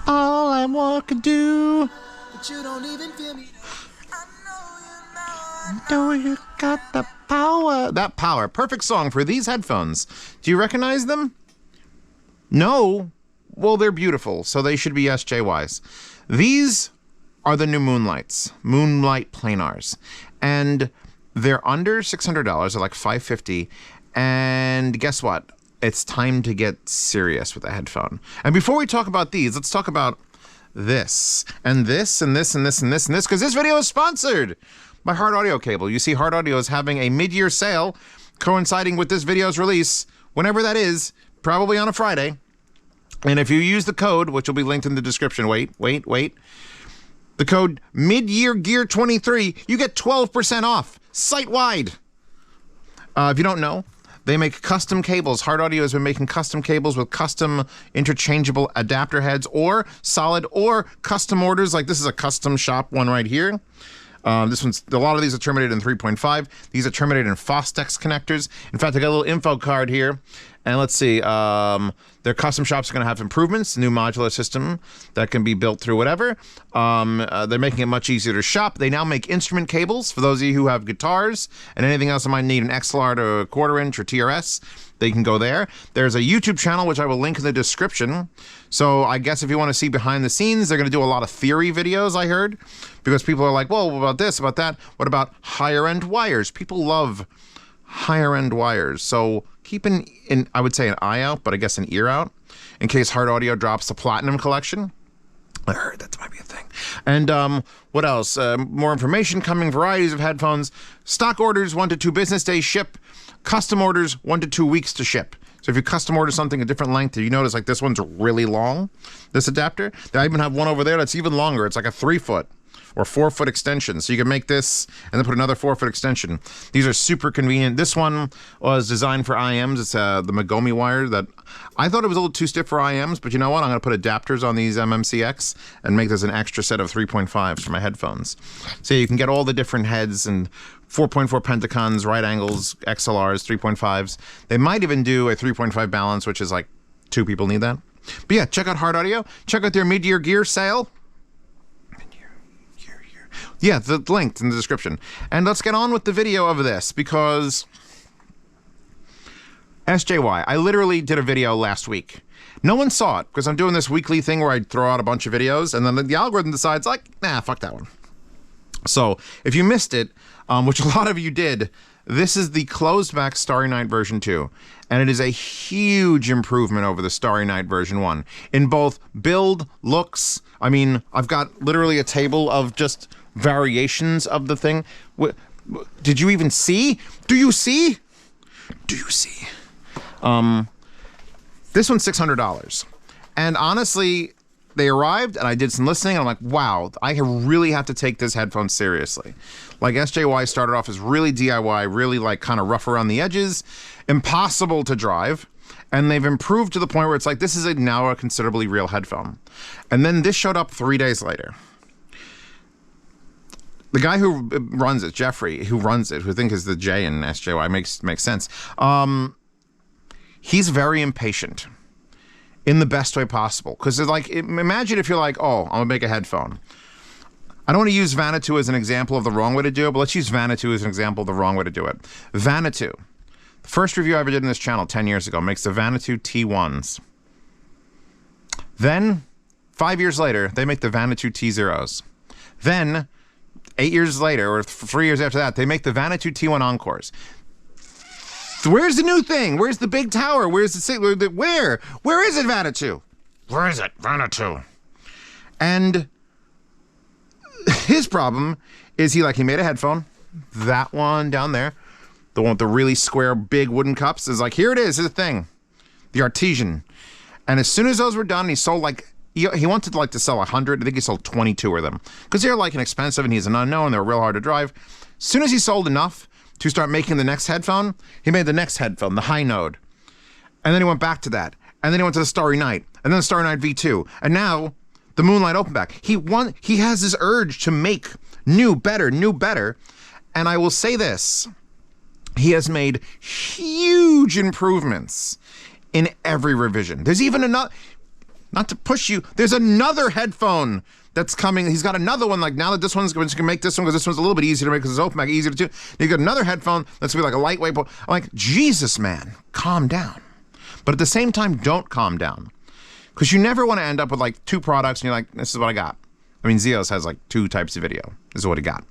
All I want to do. But you don't even feel me. I know you got the power. That power. Perfect song for these headphones. Do you recognize them? No. Well, they're beautiful, so they should be SJYs. These are the new Moonlights. Moonlight Planars. And they're under $600. They're like $550. And guess what? It's time to get serious with a headphone. And before we talk about these, let's talk about this. And this, and this, and this, and this, and this, because this video is sponsored by Hart Audio Cable. You see, Hart Audio is having a mid-year sale coinciding with this video's release, whenever that is, probably on a Friday. And if you use the code, which will be linked in the description, wait, the code MidYearGear23, you get 12% off, site-wide. If you don't know, they make custom cables. Hart Audio has been making custom cables with custom interchangeable adapter heads or solid or custom orders. Like this is a custom shop one right here. This one's, a lot of these are terminated in 3.5. These are terminated in Fostex connectors. In fact, I got a little info card here. And let's see, their custom shops are going to have improvements, new modular system that can be built through whatever. They're making it much easier to shop. They now make instrument cables for those of you who have guitars and anything else that might need an XLR to a quarter inch or TRS. They can go there. There's a YouTube channel, which I will link in the description. So I guess if you want to see behind the scenes, they're going to do a lot of theory videos, I heard. Because people are like, well, what about this, about that? What about higher end wires? People love higher end wires. So keep I would say an eye out, but I guess an ear out, in case Hart Audio drops the Platinum Collection. I heard that might be a thing. And what else? More information coming, varieties of headphones, stock orders 1 to 2 business days ship, custom orders 1 to 2 weeks to ship. So if you custom order something a different length, you notice like this one's really long, this adapter. I even have one over there that's even longer. It's like a 3-foot. Or 4-foot extension. So you can make this and then put another 4-foot extension. These are super convenient. This one was designed for IMs. It's the Magomi wire that I thought it was a little too stiff for IMs, but you know what? I'm going to put adapters on these MMCX and make this an extra set of 3.5s for my headphones. So you can get all the different heads and 4.4 Pentacons, right angles, XLRs, 3.5s. They might even do a 3.5 balance, which is like 2 people need that. But yeah, check out Hart Audio. Check out their mid-year gear sale. Yeah, the link's in the description. And let's get on with the video of this, because SJY, I literally did a video last week. No one saw it, because I'm doing this weekly thing where I throw out a bunch of videos, and then the algorithm decides, like, nah, fuck that one. So, if you missed it, which a lot of you did, this is the closed back Starry Night version 2, and it is a huge improvement over the Starry Night version 1. In both build, looks, I mean, I've got literally a table of just variations of the thing. Did you even see? Do you see? Do you see? This one's $600. And honestly, they arrived and I did some listening and I'm like, wow, I really have to take this headphone seriously. Like SJY started off as really DIY, really like kind of rough around the edges, impossible to drive. And they've improved to the point where it's like, this is now a considerably real headphone. And then this showed up 3 days later. The guy who runs it, Jeffrey, who runs it, who I think is the J in SJY, makes sense. He's very impatient in the best way possible. Because it's like, imagine if you're like, oh, I'm gonna make a headphone. I don't want to use Vanatu as an example of the wrong way to do it, but let's use Vanatu as an example of the wrong way to do it. Vanatu, the first review I ever did in this channel 10 years ago, makes the Vanatu T1s. Then, 5 years later, they make the Vanatu T0s. Then, 8 years later, or 3 years after that, they make the Vanatu T1 Encores. Where's the new thing? Where's the big tower? Where's the where is it, Vanatu? Where is it, Vanatu? And his problem is he made a headphone, that one down there, the one with the really square big wooden cups, is like, here it is, the thing, the Artesian. And as soon as those were done, he sold he wanted to sell 100. I think he sold 22 of them because they're like inexpensive and he's an unknown. They're real hard to drive. As soon as he sold enough to start making the next headphone, he made the next headphone, the high node. And then he went back to that. And then he went to the Starry Night. And then the Starry Night V2. And now the Moonlight open back. He has this urge to make new, better. And I will say this. He has made huge improvements in every revision. There's even another. not to push you. There's another headphone that's coming. He's got another one. Like now that this one's going to make this one because this one's a little bit easier to make because it's open back, easier to do. You got another headphone that's gonna be like a lightweight. I'm like, Jesus, man, calm down. But at the same time, don't calm down, because you never want to end up with like 2 products and you're like, this is what I got. I mean, Zeos has like 2 types of video. This is what he got.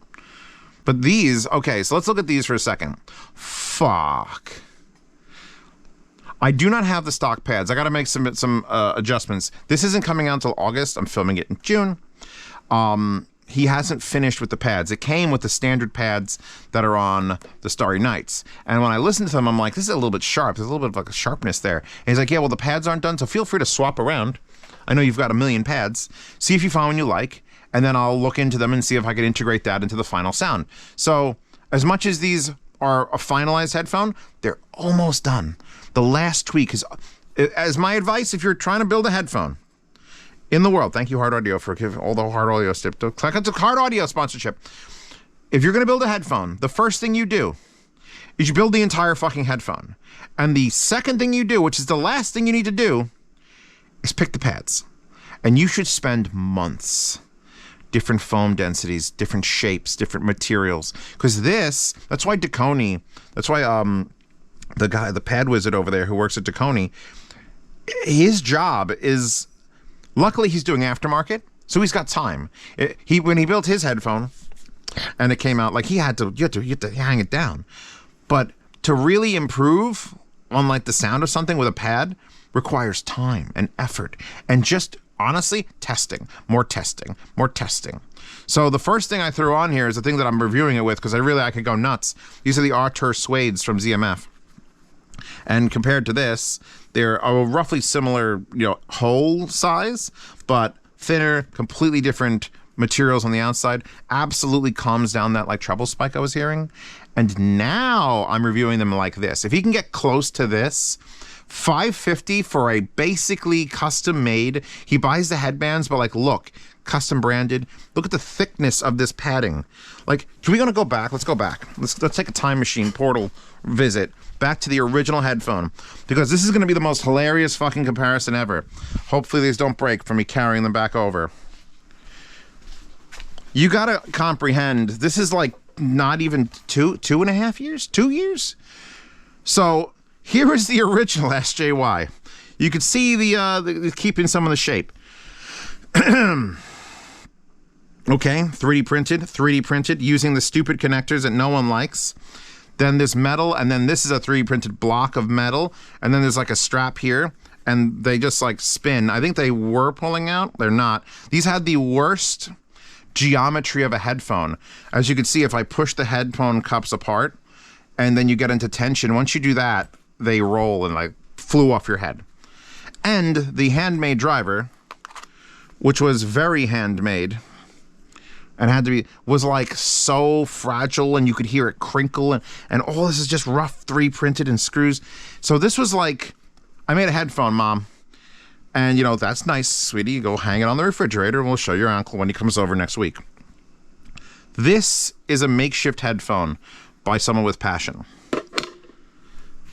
But these, okay, so let's look at these for a second. Fuck. I do not have the stock pads. I got to make some adjustments. This isn't coming out until August. I'm filming it in June. He hasn't finished with the pads. It came with the standard pads that are on the Starry Nights. And when I listened to them, I'm like, this is a little bit sharp. There's a little bit of like a sharpness there. And he's like, yeah, well, the pads aren't done, so feel free to swap around. I know you've got a million pads. See if you find one you like, and then I'll look into them and see if I can integrate that into the final sound. So as much as these are a finalized headphone, they're almost done. The last tweak is, as my advice, if you're trying to build a headphone in the world, thank you, Hart Audio, for giving all the Hart Audio stuff. Click on the Hart Audio sponsorship. If you're going to build a headphone, the first thing you do is you build the entire fucking headphone. And the second thing you do, which is the last thing you need to do, is pick the pads. And you should spend months. Different foam densities, different shapes, different materials. Because that's why Deconi, that's why the pad wizard over there who works at Deconi, his job is, luckily he's doing aftermarket, so he's got time. When he built his headphone, and it came out, like you had to hang it down. But to really improve on like the sound of something with a pad requires time and effort and just honestly testing, more testing, more testing. So the first thing I threw on here is the thing that I'm reviewing it with because I could go nuts. These are the Artur Suedes from ZMF. And compared to this, they're a roughly similar, hole size, but thinner, completely different materials on the outside. Absolutely calms down that like treble spike I was hearing. And now I'm reviewing them like this. If you can get close to this, $550 for a basically custom made. He buys the headbands, but like, look, custom branded. Look at the thickness of this padding. Like, do we want to go back? Let's go back. Let's take a time machine portal visit back to the original headphone, because this is going to be the most hilarious fucking comparison ever. Hopefully these don't break from me carrying them back over. You got to comprehend, this is like not even 2.5 years, 2 years. So here is the original SJY. You could see the keeping some of the shape. Okay, 3D printed using the stupid connectors that no one likes. Then this metal, and then this is a 3D printed block of metal, and then there's like a strap here, and they just like spin. I think they were pulling out. They're not. These had the worst geometry of a headphone. As you can see, if I push the headphone cups apart, and then you get into tension, once you do that, they roll and like flew off your head. And the handmade driver, which was very handmade and was like so fragile, and you could hear it crinkle, and all this is just rough 3D printed and screws. So this was like, I made a headphone, Mom. And that's nice, sweetie. You go hang it on the refrigerator and we'll show your uncle when he comes over next week. This is a makeshift headphone by someone with passion.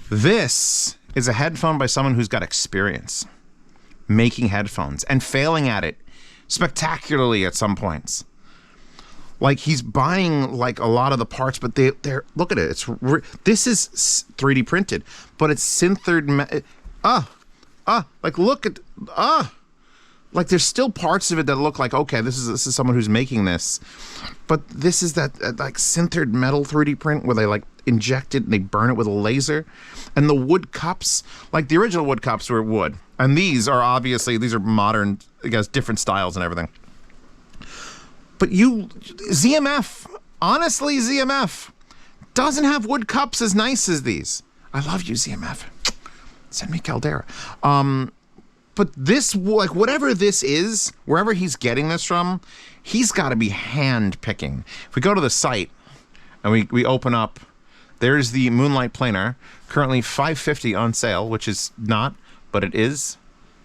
This is a headphone by someone who's got experience making headphones and failing at it spectacularly at some points. Like, he's buying like a lot of the parts, but they're look at it. This is 3D printed, but it's synthered. Like look at like there's still parts of it that look like, okay, this is someone who's making this, but this is that like sintered metal 3D print where they like inject it and they burn it with a laser. And the wood cups, like the original wood cups were wood, and these are modern, I guess, different styles and everything. But ZMF, honestly, ZMF doesn't have wood cups as nice as these. I love you, ZMF. Send me Caldera. But this, like, whatever this is, wherever he's getting this from, he's got to be hand picking. If we go to the site and we open up, there's the Moonlight planar, currently $550 on sale, which is not, but it is.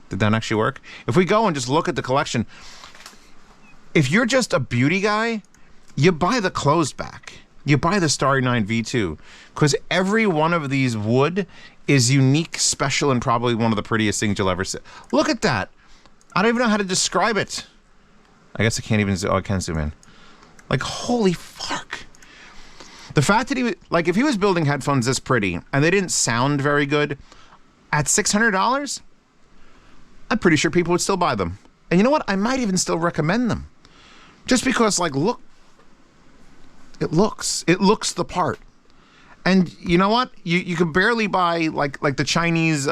Did that actually work? If we go and just look at the collection, if you're just a beauty guy, you buy the closed back. You buy the Starry 9 V2, because every one of these wood is unique, special, and probably one of the prettiest things you'll ever see. Look at that. I don't even know how to describe it. I guess I can't even, I can zoom in. Like, holy fuck. The fact that if he was building headphones this pretty and they didn't sound very good at $600, I'm pretty sure people would still buy them. And you know what? I might even still recommend them. Just because, like, look, it looks the part. And you know what? You can barely buy like the Chinese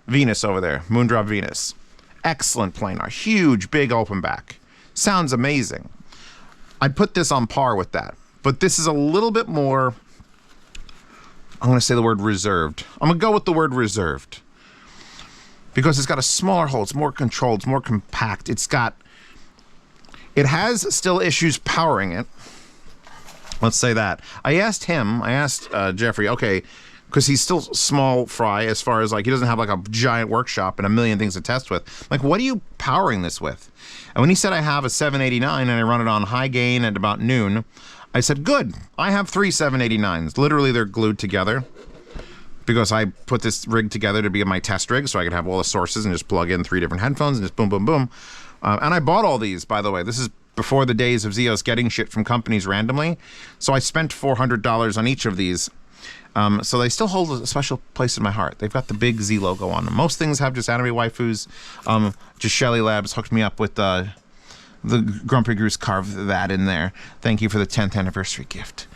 Venus over there, Moondrop Venus. Excellent planar, huge, big open back. Sounds amazing. I'd put this on par with that. But this is a little bit more, I'm going to say the word reserved. I'm going to go with the word reserved. Because it's got a smaller hole, it's more controlled, it's more compact. It has still issues powering it. Let's say that. I asked Jeffrey, okay, because he's still small fry as far as like, he doesn't have like a giant workshop and a million things to test with. Like, what are you powering this with? And when he said I have a 789 and I run it on high gain at about noon, I said, good, I have 3 789s. Literally, they're glued together because I put this rig together to be my test rig so I could have all the sources and just plug in 3 different headphones and just boom, boom, boom. And I bought all these, by the way. This is before the days of Zeos getting shit from companies randomly. So I spent $400 on each of these. So they still hold a special place in my heart. They've got the big Z logo on them. Most things have just anime waifus. Just Shelly Labs hooked me up with the Grumpy Goose carved that in there. Thank you for the 10th anniversary gift.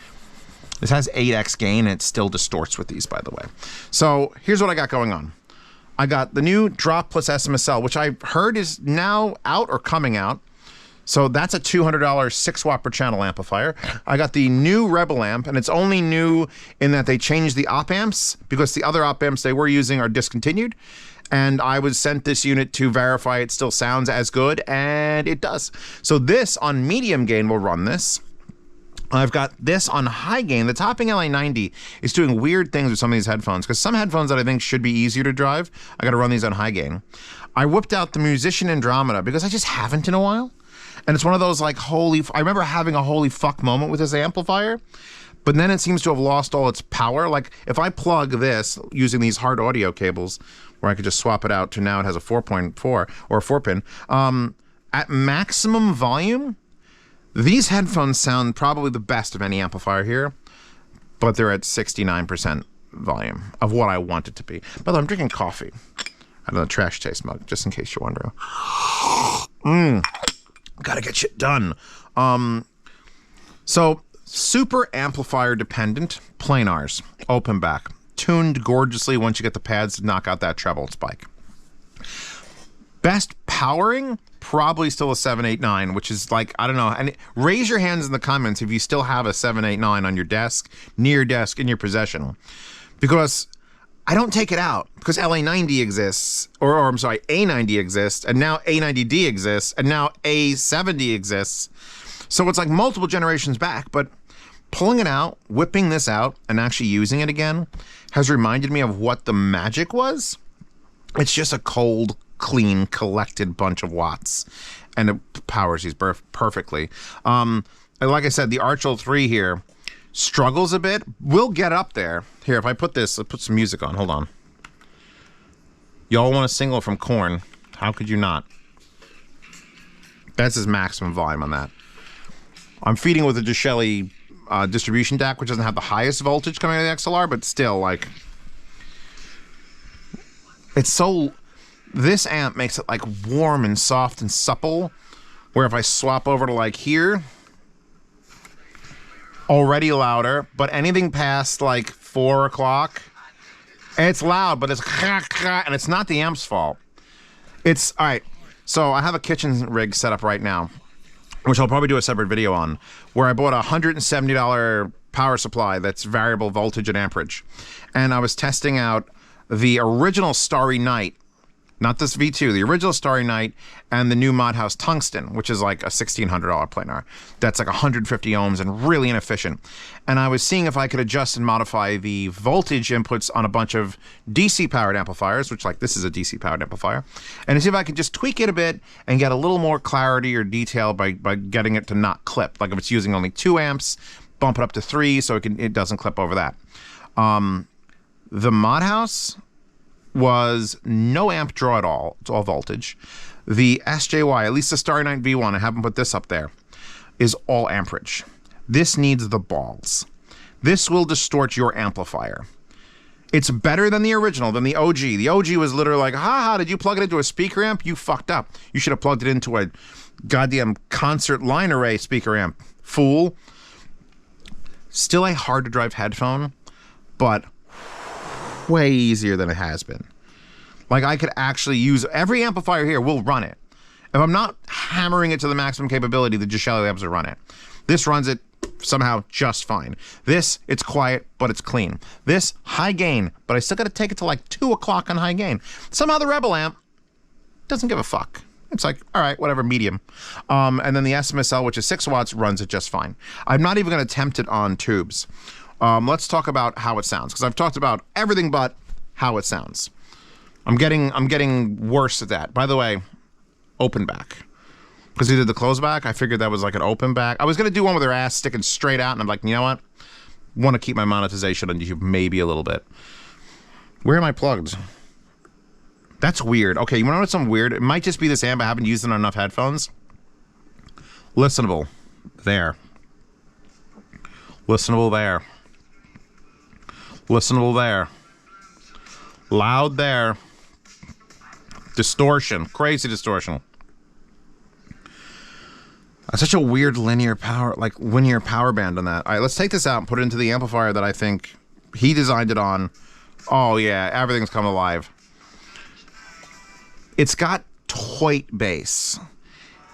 This has 8x gain and it still distorts with these, by the way. So here's what I got going on. I got the new Drop plus SMSL, which I heard is now out or coming out. So that's a $200 6 watt per channel amplifier. I got the new Rebel amp, and it's only new in that they changed the op amps because the other op amps they were using are discontinued. And I was sent this unit to verify it still sounds as good, and it does. So this on medium gain will run this. I've got this on high gain. The topping LA90 is doing weird things with some of these headphones because some headphones that I think should be easier to drive, I got to run these on high gain. I whipped out the Musician Andromeda because I just haven't in a while. And it's one of those like I remember having a holy fuck moment with this amplifier, but then it seems to have lost all its power. Like if I plug this using these Hart audio cables, where I could just swap it out to now it has a 4.4 or a 4-pin, at maximum volume, these headphones sound probably the best of any amplifier here, but they're at 69% volume of what I want it to be. By the way, I'm drinking coffee out of the trash taste mug, just in case you're wondering. Gotta get shit done. So super amplifier dependent planars, open back, tuned gorgeously once you get the pads to knock out that treble spike. Best powering, probably still a 789, which is like, I don't know. And raise your hands in the comments if you still have a 789 on your desk, near your desk, in your possession. Because I don't take it out because LA90 exists, or I'm sorry, A90 exists, and now A90D exists, and now A70 exists. So it's like multiple generations back, but pulling it out, whipping this out, and actually using it again has reminded me of what the magic was. It's just a cold, clean, collected bunch of watts, and it powers these perfectly. And like I said, the Archel 3 here struggles a bit. We'll get up there. Here, if I put this, I'll put some music on. Hold on. Y'all want a single from Korn. How could you not? That's his maximum volume on that. I'm feeding with a DeShelly distribution DAC, which doesn't have the highest voltage coming out of the XLR, but still, like, it's so, this amp makes it like warm and soft and supple, where if I swap over to like here, already louder, but anything past like 4 o'clock, it's loud, but it's and it's not the amp's fault. It's all right. So I have a kitchen rig set up right now, which I'll probably do a separate video on, where I bought a $170 power supply that's variable voltage and amperage, and I was testing out the original Starry Night. Not this V2, the original Starry Night, and the new Modhouse Tungsten, which is like a $1,600 planar. That's like 150 ohms and really inefficient. And I was seeing if I could adjust and modify the voltage inputs on a bunch of DC powered amplifiers, which like this is a DC powered amplifier, and to see if I could just tweak it a bit and get a little more clarity or detail by getting it to not clip. Like if it's using only 2 amps, bump it up to 3 so it doesn't clip over that. The Modhouse was no amp draw at all. It's all voltage. The SJY, at least the Starry Night V1, I haven't put this up there, is all amperage. This needs the balls. This will distort your amplifier. It's better than the original, than the OG. The OG was literally like, haha, did you plug it into a speaker amp? You fucked up. You should have plugged it into a goddamn concert line array speaker amp. Fool. Still a hard to drive headphone, but way easier than it has been. Like, I could actually use, every amplifier here will run it. If I'm not hammering it to the maximum capability, the Shelly amps will run it. This runs it somehow just fine. This, it's quiet, but it's clean. This, high gain, but I still got to take it to like 2 o'clock on high gain. Somehow the Rebel amp doesn't give a fuck. It's like, all right, whatever, medium. And then the SMSL, which is 6 watts, runs it just fine. I'm not even going to attempt it on tubes. Let's talk about how it sounds, because I've talked about everything but how it sounds. I'm getting worse at that. By the way, open back. Because he did the close back, I figured that was like an open back. I was going to do one with her ass sticking straight out, and I'm like, you know what? Want to keep my monetization on YouTube maybe a little bit. Where am I plugged? That's weird. Okay, you want to know what's something weird? It might just be this amp. I haven't used it on enough headphones. Listenable. There. Listenable there. Listenable there. Loud there. Distortion. Crazy distortion. Such a weird linear power band on that. All right, let's take this out and put it into the amplifier that I think he designed it on. Oh yeah, everything's come alive. It's got toy bass.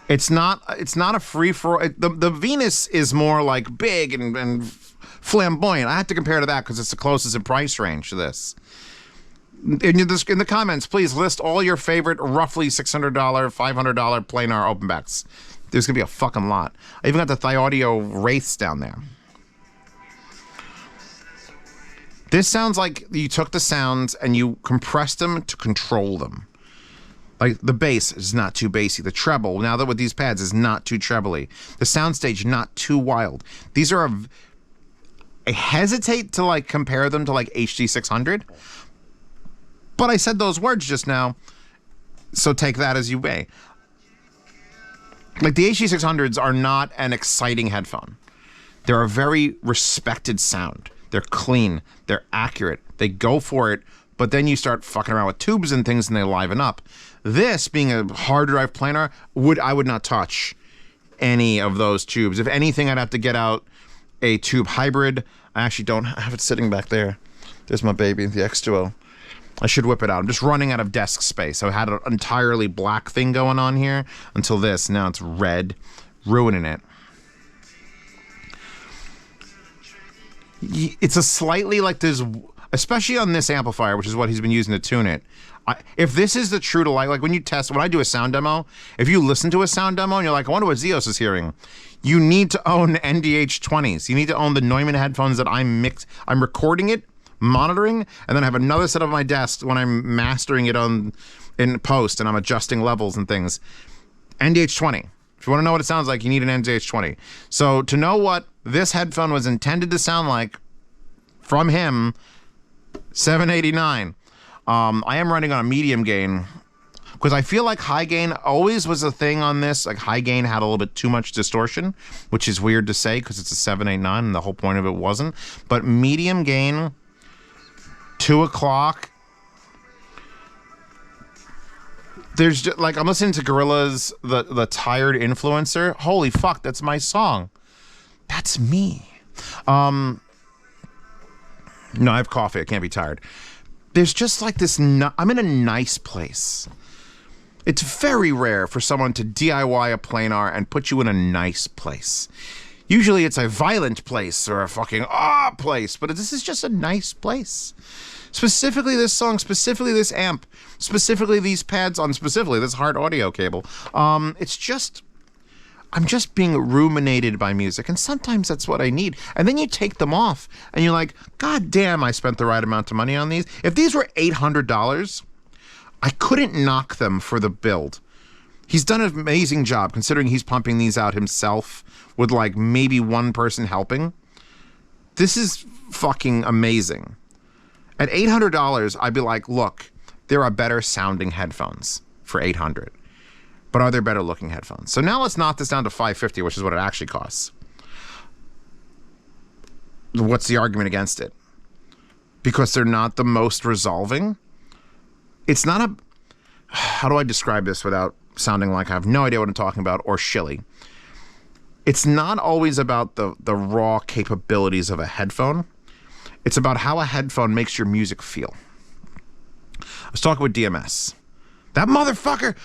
It's not a free for the Venus is more like big and flamboyant. I have to compare to that because it's the closest in price range to this. In the comments, please list all your favorite roughly $600, $500 planar open backs. There's gonna be a fucking lot. I even got the Thaudio Wraiths down there. This sounds like you took the sounds and you compressed them to control them. Like, the bass is not too bassy. The treble, now that with these pads, is not too trebly. The soundstage, not too wild. These are I hesitate to like compare them to like HD600, but I said those words just now, so take that as you may. Like, the HD600s are not an exciting headphone. They're a very respected sound. They're clean. They're accurate. They go for it, but then you start fucking around with tubes and things and they liven up. This, being a hard drive planar, I would not touch any of those tubes. If anything, I'd have to get out a tube hybrid. I actually don't have it sitting back there. There's my baby, the X2O. I should whip it out. I'm just running out of desk space. I had an entirely black thing going on here until this. Now it's red, ruining it. It's a slightly like this, especially on this amplifier, which is what he's been using to tune it. If this is the true to like when you test, when I do a sound demo, if you listen to a sound demo and you're like, I wonder what Zeos is hearing, you need to own NDH20s. You need to own the Neumann headphones that I'm recording it, monitoring, and then I have another set of my desk when I'm mastering it in post and I'm adjusting levels and things. NDH20. If you want to know what it sounds like, you need an NDH20. So to know what this headphone was intended to sound like from him, $789. I am running on a medium gain because I feel like high gain always was a thing on this. Like, high gain had a little bit too much distortion, which is weird to say because it's a 789 and the whole point of it wasn't. But medium gain, 2 o'clock. There's just, like, I'm listening to Gorillaz, the Tired Influencer. Holy fuck, that's my song. That's me. No, I have coffee. I can't be tired. There's just like this, I'm in a nice place. It's very rare for someone to DIY a planar and put you in a nice place. Usually it's a violent place or a fucking place, but this is just a nice place. Specifically this song, specifically this amp, specifically these pads on specifically this Hart audio cable. It's just, I'm just being ruminated by music, and sometimes that's what I need. And then you take them off, and you're like, God damn, I spent the right amount of money on these. If these were $800, I couldn't knock them for the build. He's done an amazing job, considering he's pumping these out himself with like maybe one person helping. This is fucking amazing. At $800, I'd be like, look, there are better sounding headphones for $800. But are there better looking headphones? So now let's knock this down to $550, which is what it actually costs. What's the argument against it? Because they're not the most resolving? It's not a... How do I describe this without sounding like I have no idea what I'm talking about or shilly? It's not always about the raw capabilities of a headphone. It's about how a headphone makes your music feel. I was talking with DMS. That motherfucker!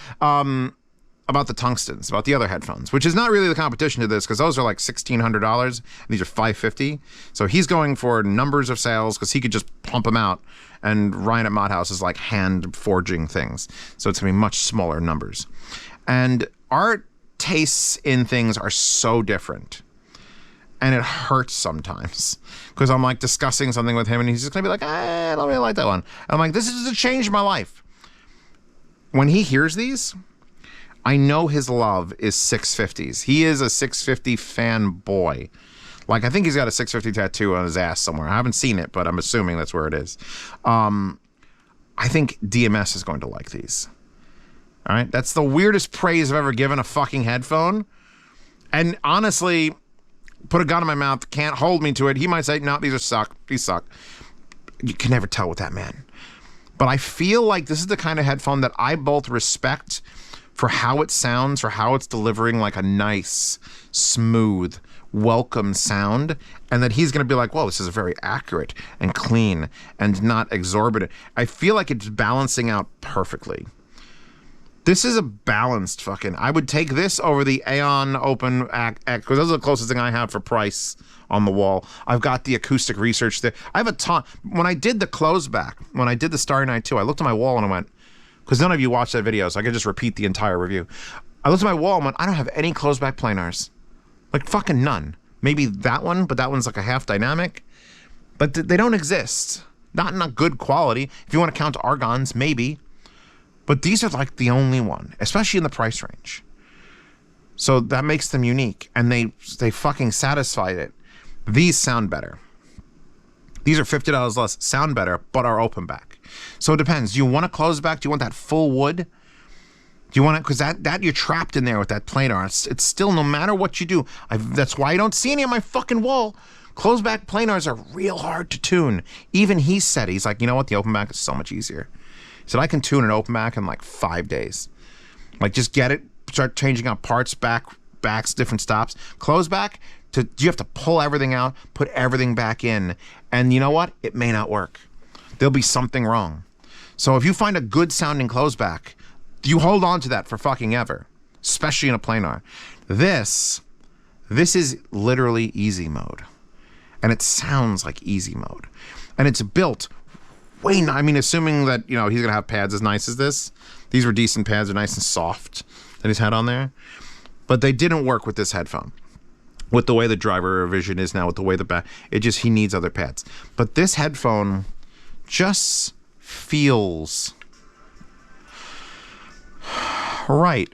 About the tungstens, about the other headphones, which is not really the competition to this because those are like $1,600 and these are $550. So he's going for numbers of sales because he could just pump them out. And Ryan at Modhouse is like hand forging things. So it's going to be much smaller numbers. And our tastes in things are so different. And it hurts sometimes because I'm like discussing something with him and he's just going to be like, I don't really like that one. And I'm like, this is a change in my life. When he hears these, I know his love is 650s. He is a 650 fanboy. Like, I think he's got a 650 tattoo on his ass somewhere. I haven't seen it, but I'm assuming that's where it is. I think DMS is going to like these. All right? That's the weirdest praise I've ever given a fucking headphone. And honestly, put a gun in my mouth, can't hold me to it. He might say, no, these suck. These suck. You can never tell with that man. But I feel like this is the kind of headphone that I both respect for how it sounds, for how it's delivering like a nice, smooth, welcome sound, and that he's going to be like, whoa, this is very accurate and clean and not exorbitant. I feel like it's balancing out perfectly. This is a balanced fucking... I would take this over the Aeon Open Act, because those are the closest thing I have for price on the wall. I've got the acoustic research there. I have a ton... When I did the close back, when I did the Starry Night 2, I looked at my wall and I went... Because none of you watched that video, so I could just repeat the entire review. I looked at my wall and went, I don't have any closed-back planars. Like, fucking none. Maybe that one, but that one's like a half dynamic. But they don't exist. Not in a good quality. If you want to count Argons, maybe. But these are like the only one, especially in the price range. So that makes them unique. And they fucking satisfied it. These sound better. These are $50 less, sound better, but are open back. So it depends. Do you want a close back? Do you want that full wood? Do you want it? Because that you're trapped in there with that planar. It's still, no matter what you do. That's why I don't see any on my fucking wall. Close back planars are real hard to tune. Even he said, he's like, you know what? The open back is so much easier. He said, I can tune an open back in like 5 days. Like, just get it, start changing out parts, backs, different stops. Close back, you have to pull everything out, put everything back in. And you know what? It may not work. There'll be something wrong. So if you find a good sounding close back, you hold on to that for fucking ever, especially in a planar. This is literally easy mode. And it sounds like easy mode. And it's built I mean, assuming that, you know, he's going to have pads as nice as this. These were decent pads. They're nice and soft that he's had on there. But they didn't work with this headphone. With the way the driver revision is now, with the way the back, he needs other pads. But this headphone just feels right.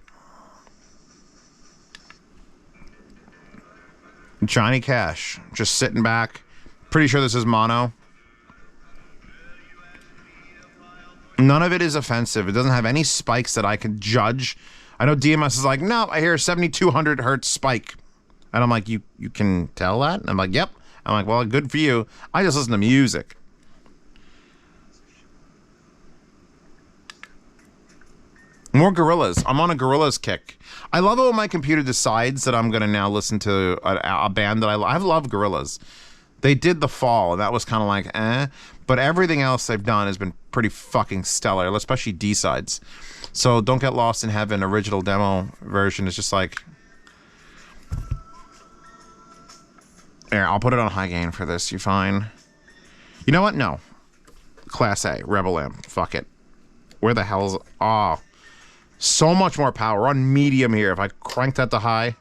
Johnny Cash, just sitting back. Pretty sure this is mono. None of it is offensive. It doesn't have any spikes that I can judge. I know DMS is like, no, I hear a 7,200 hertz spike. And I'm like, you can tell that? And I'm like, yep. I'm like, well, good for you. I just listen to music. More Gorillaz. I'm on a Gorillaz kick. I love it when my computer decides that I'm going to now listen to a band that I love. I love Gorillaz. They did The Fall, and that was kind of like, eh. But everything else they've done has been pretty fucking stellar, especially D-sides. So Don't Get Lost in Heaven, original demo version, is just like... Here, I'll put it on high gain for this. You fine? You know what? No. Class A, Rebel Amp. Fuck it. Where the hell's... Oh. So much more power. We're on medium here. If I crank that to high...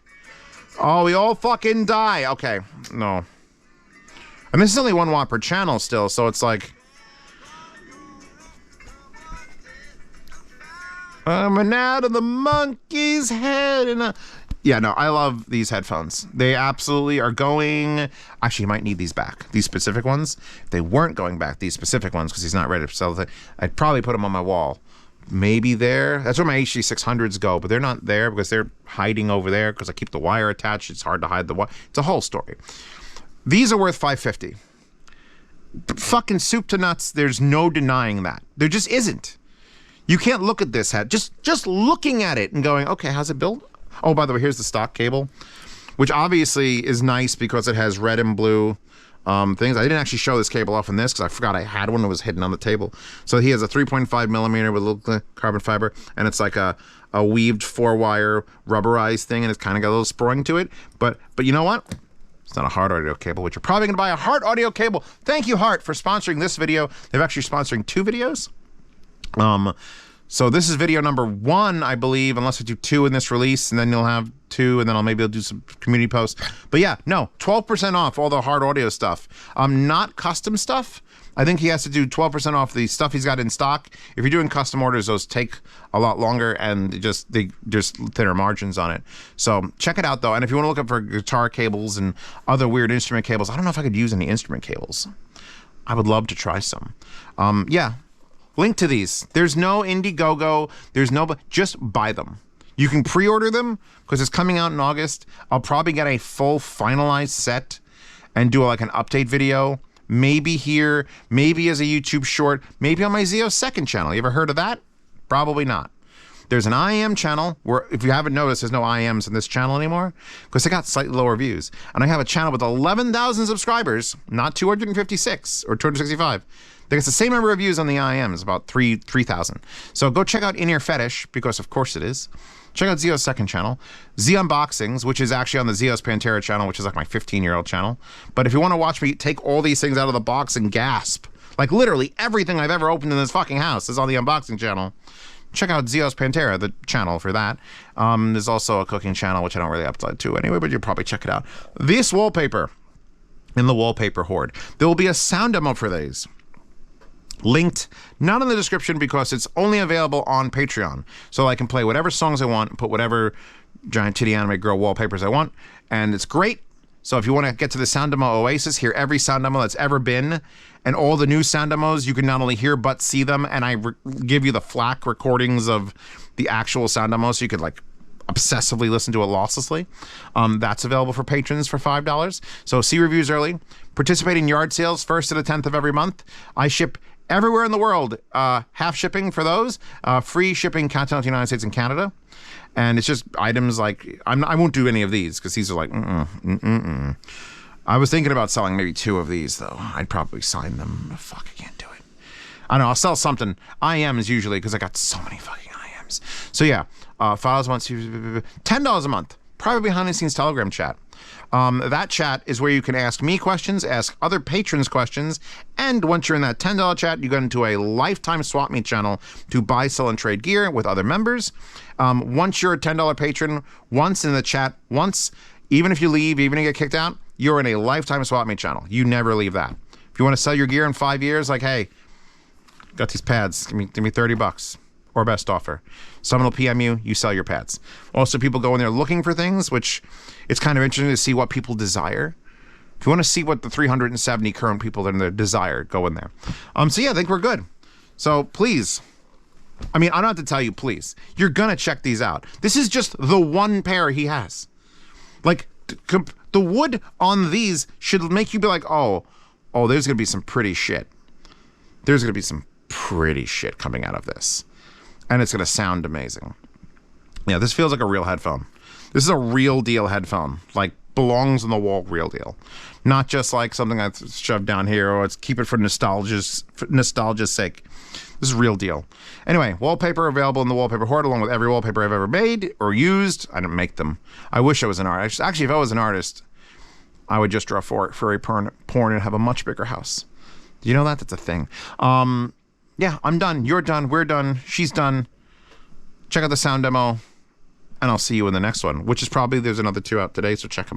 Oh, we all fucking die. Okay. No. And this is only 1 watt per channel still, so it's like... I'm out of the monkey's head and... Yeah, no, I love these headphones. They absolutely are going... Actually, you might need these back. These specific ones. If they weren't going back, these specific ones, because he's not ready to sell the thing, I'd probably put them on my wall. maybe there. That's where my HD600s go, but they're not there because they're hiding over there because I keep the wire attached. It's hard to hide the wire. It's a whole story. These are worth $550. Fucking soup to nuts. There's no denying that. There just isn't. You can't look at this head. Just looking at it and going, okay, how's it built? Oh, by the way, here's the stock cable, which obviously is nice because it has red and blue things. I didn't actually show this cable off in this because I forgot I had one that was hidden on the table. So he has a 3.5 millimeter with a little carbon fiber, and it's like a weaved 4-wire rubberized thing, and it's kind of got a little spring to it. But you know what? It's not a Hart audio cable, which you're probably going to buy a Hart audio cable. Thank you, Hart, for sponsoring this video. They're actually sponsoring 2 videos. So this is video number 1, I believe, unless I do 2 in this release, and then you'll have 2, and then maybe I'll do some community posts. But yeah, no, 12% off all the Hard audio stuff. Not custom stuff. I think he has to do 12% off the stuff he's got in stock. If you're doing custom orders, those take a lot longer, and there's thinner margins on it. So check it out, though. And if you want to look up for guitar cables and other weird instrument cables, I don't know if I could use any instrument cables. I would love to try some. Yeah. Link to these. There's no Indiegogo. There's no, just buy them. You can pre-order them because it's coming out in August. I'll probably get a full finalized set and do like an update video. Maybe here, maybe as a YouTube short, maybe on my Zeo second channel. You ever heard of that? Probably not. There's an IM channel where, if you haven't noticed, there's no IMs in this channel anymore because they got slightly lower views. And I have a channel with 11,000 subscribers, not 256 or 265. There's the same number of views on the IMs, about 3,000. So go check out In-Ear Fetish, because of course it is. Check out Zeo's second channel. Z Unboxings, which is actually on the Zeospantera channel, which is like my 15-year-old channel. But if you want to watch me take all these things out of the box and gasp, like literally everything I've ever opened in this fucking house is on the unboxing channel, check out Zeospantera, the channel for that. There's also a cooking channel, which I don't really upload to anyway, but you'll probably check it out. This wallpaper in the wallpaper hoard. There will be a sound demo for these. Linked, not in the description because it's only available on Patreon. So I can play whatever songs I want, put whatever giant titty anime girl wallpapers I want, and it's great. So if you want to get to the sound demo oasis, hear every sound demo that's ever been, and all the new sound demos, you can not only hear but see them, and I give you the FLAC recordings of the actual sound demo, so you could like obsessively listen to it losslessly. That's available for patrons for $5. So see reviews early. Participate in yard sales 1st to the 10th of every month. I ship everywhere in the world, half shipping for those, free shipping continental United States and Canada. And it's just items like, I won't do any of these because these are like, I was thinking about selling maybe 2 of these though. I'd probably sign them. Fuck, I can't do it. I don't know, I'll sell something. IMs usually because I got so many fucking IMs. So yeah, files once, $10 a month. Private behind the scenes Telegram chat. That chat is where you can ask me questions, ask other patrons questions, and once you're in that $10 chat, you get into a lifetime swap meet channel to buy, sell, and trade gear with other members. Once you're a $10 patron, once in the chat, once, even if you leave, even if you get kicked out, you're in a lifetime swap meet channel. You never leave that. If you want to sell your gear in 5 years, like, hey, got these pads, give me $30. Or best offer. Someone will PM you, you sell your pads. Also, people go in there looking for things, which it's kind of interesting to see what people desire. If you want to see what the 370 current people in there desire, go in there. So yeah, I think we're good. So please, I mean, I don't have to tell you, please. You're gonna check these out. This is just the one pair he has. Like, the wood on these should make you be like, oh, there's gonna be some pretty shit. There's gonna be some pretty shit coming out of this. And it's going to sound amazing. Yeah, this feels like a real headphone. This is a real deal headphone. Like, belongs on the wall, real deal. Not just like something I shoved down here, or it's keep it for nostalgia's sake. This is real deal. Anyway, wallpaper available in the wallpaper hoard, along with every wallpaper I've ever made or used. I didn't make them. I wish I was an artist. Actually, if I was an artist, I would just draw furry porn and have a much bigger house. Do you know that? That's a thing. Yeah, I'm done. You're done. We're done. She's done. Check out the sound demo, and I'll see you in the next one, which is probably, there's another 2 out today, so check them.